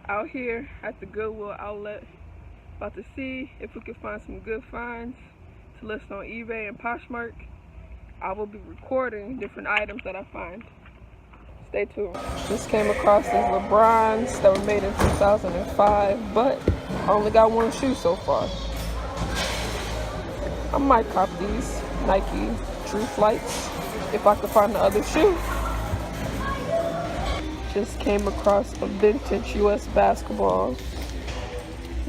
Out here at the Goodwill Outlet, about to see if we can find some good finds to list on eBay and Poshmark. I will be recording different items that I find. Stay tuned. Just came across these LeBrons that were made in 2005, but I only got one shoe so far. I might cop these Nike True Flights if I could find the other shoe. Just came across a vintage US basketball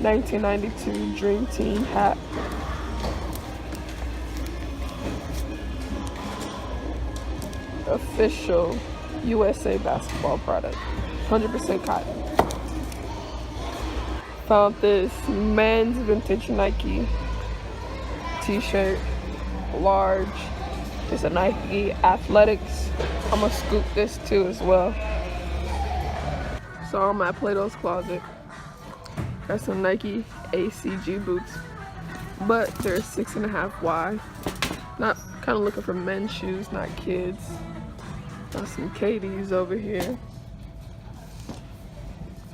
1992 Dream Team hat. Official USA basketball product, 100% cotton. Found this men's vintage Nike t-shirt, large. It's a Nike Athletics. I'm gonna scoop this too as well. So I'm at Plato's closet. Got some Nike ACG boots, but they're 6.5 wide. Not kind of looking for men's shoes, not kids. Got some KDs over here.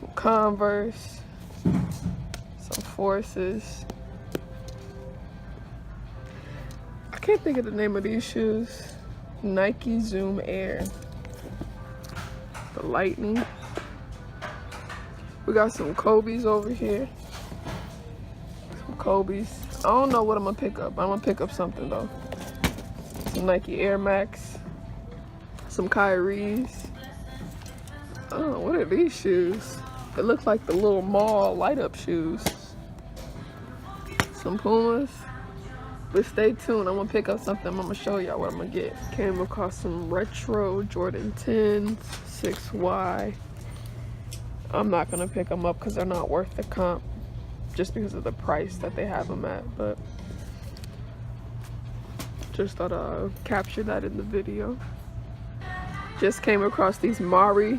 Some Converse. Some Forces. I can't think of the name of these shoes. Nike Zoom Air. The Lightning. We got some Kobe's over here. Some Kobe's. I don't know what I'm gonna pick up. I'm gonna pick up something though. Some Nike Air Max. Some Kyrie's. Oh, what are these shoes? It looks like the little mall light up shoes. Some Pumas. But stay tuned. I'm gonna pick up something. I'm gonna show y'all what I'm gonna get. Came across some retro Jordan 10s, 6Y. I'm not gonna pick them up because they're not worth the comp, just because of the price that they have them at. But just thought I'd capture that in the video. Just came across these Mari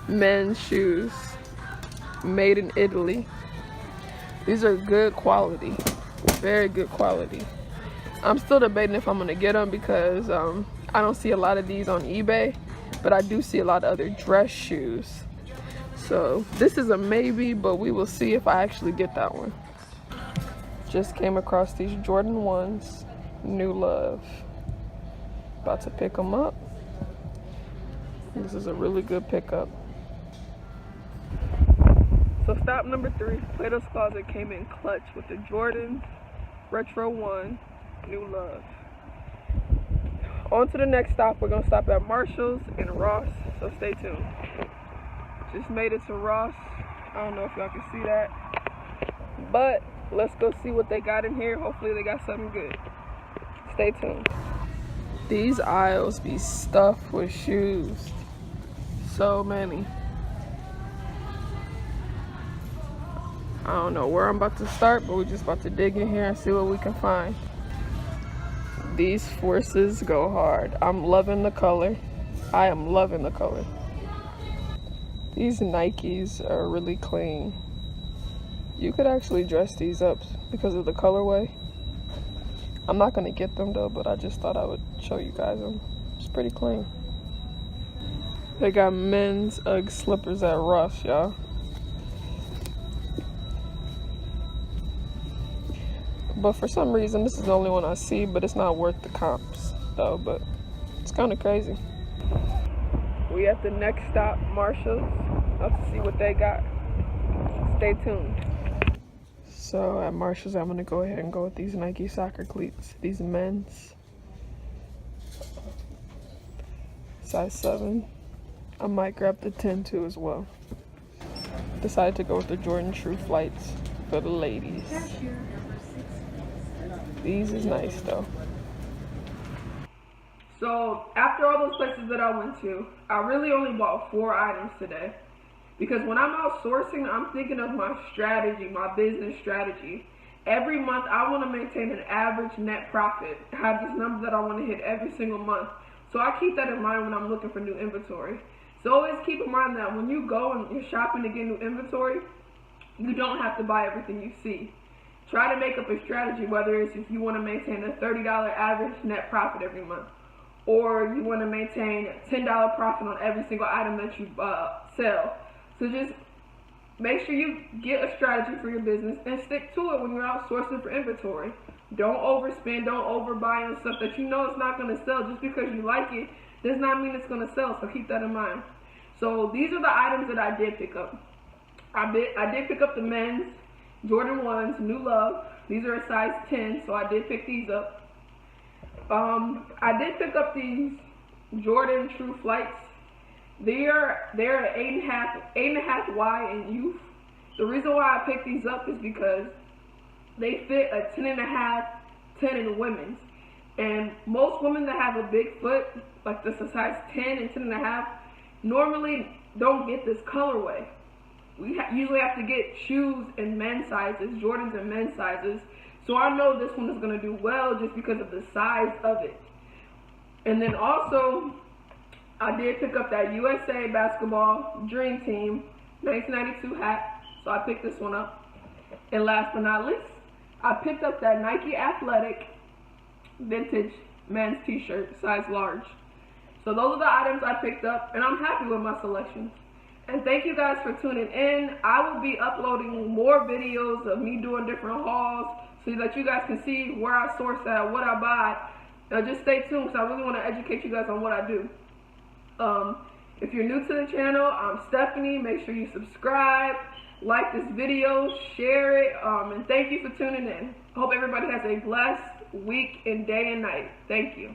men's shoes, made in Italy. These are good quality, very good quality. I'm still debating if I'm gonna get them because I don't see a lot of these on eBay. But I do see a lot of other dress shoes. So this is a maybe, but we will see if I actually get that one. Just came across these Jordan 1s, New Love. About to pick them up. This is a really good pickup. So stop number 3, Plato's Closet came in clutch with the Jordan Retro 1, New Love. On to the next stop. We're gonna stop at Marshall's and Ross, so stay tuned. Just made it to Ross. I don't know if y'all can see that, but let's go see what they got in here. Hopefully they got something good. Stay tuned. These aisles be stuffed with shoes. So many. I don't know where I'm about to start, but we're just about to dig in here and see what we can find. These Forces go hard. I'm loving the color. I am loving the color. These Nikes are really clean. You could actually dress these up because of the colorway. I'm not gonna get them though, but I just thought I would show you guys them. It's pretty clean. They got men's UGG slippers at Ross, y'all. But for some reason, this is the only one I see, but it's not worth the comps though, but it's kind of crazy. We at the next stop, Marshall's. Let's see what they got. Stay tuned. So at Marshall's, I'm gonna go ahead and go with these Nike soccer cleats. These men's. Size 7. I might grab the 10 too as well. Decided to go with the Jordan True Flights for the ladies. These is nice though. So after all those places that I went to, I really only bought 4 items today. Because when I'm out sourcing, I'm thinking of my strategy, my business strategy. Every month I want to maintain an average net profit. I have this number that I want to hit every single month. So I keep that in mind when I'm looking for new inventory. So always keep in mind that when you go and you're shopping to get new inventory, you don't have to buy everything you see. Try to make up a strategy, whether it's if you want to maintain a $30 average net profit every month, or you want to maintain $10 profit on every single item that you sell. So just make sure you get a strategy for your business and stick to it when you're out sourcing for inventory. Don't overspend, don't overbuy on stuff that you know it's not going to sell. Just because you like it does not mean it's going to sell, so keep that in mind. So these are the items that I did pick up. I did pick up the men's Jordan 1s, New Love. These are a size 10, so I did pick these up. I did pick up these Jordan True Flights. They're 8.5 wide in youth. The reason why I picked these up is because they fit a 10.5, 10 in women's. And most women that have a big foot, like this, a size 10 and 10.5, normally don't get this colorway. We usually have to get shoes in men's sizes, Jordans in men's sizes. So I know this one is going to do well just because of the size of it. And then also, I did pick up that USA Basketball Dream Team 1992 hat. So I picked this one up. And last but not least, I picked up that Nike Athletic Vintage men's t-shirt, size large. So those are the items I picked up, and I'm happy with my selections. And thank you guys for tuning in. I will be uploading more videos of me doing different hauls so that you guys can see where I source at, what I buy. Just stay tuned because I really want to educate you guys on what I do. If you're new to the channel, I'm Stephanie. Make sure you subscribe, like this video, share it, and thank you for tuning in. I hope everybody has a blessed week and day and night. Thank you.